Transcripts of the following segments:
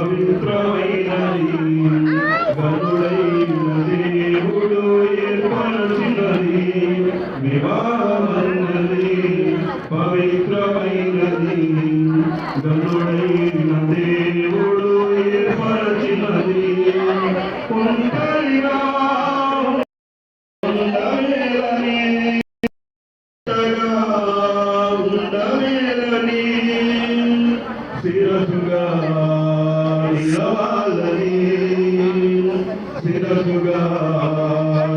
పవిత్రమైనది గరుడైన దేవుడు ఏర్పరచినది వివాహమన్నది పవిత్రమైనది గరుడైన దేవుడు ఏర్పరచినది ఒంటరిగా ఉండవేలని శిరసుగా నిలవాలని శిరసుగా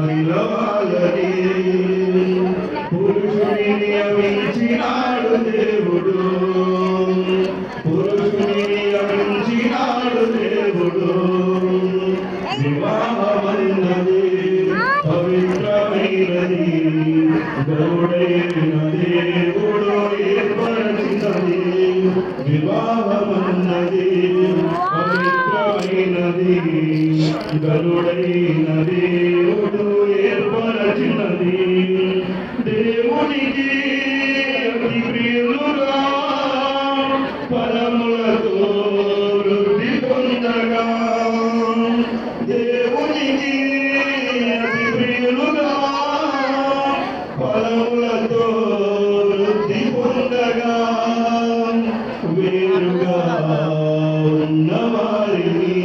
నిలవాలని పురుషుని నియమించినాడు దేవుడు పురుషుని నియమించినాడు దేవుడు వివాహమన్నది పవిత్రమైనది గరుడైన దేవుడు ఏర్పరచినది వివాహమన్నది పవిత్రమైనది గరుడైన దేవుడు ఏర్పరచినది దేవునికి అతి ప్రియులుగా ఫలములతో వృద్ధి పొందగా దేవునికి అతి ప్రియులుగా ఫలములతో వృద్ధి పొందగా వేరుగా ఉన్నవారిని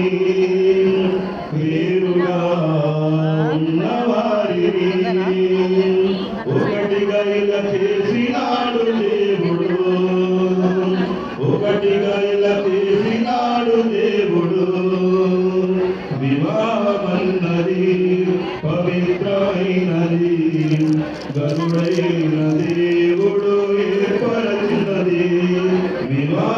వేరుగా ఉన్నవారిని ఒకటిగా ఇలా చేసినాడు దేవుడు ఒకటిగా ఇలా చేసినాడు దేవుడు వివాహమన్నది పవిత్రమైనది గరుడైన దేవుడు ఏర్పరచినది వివాహ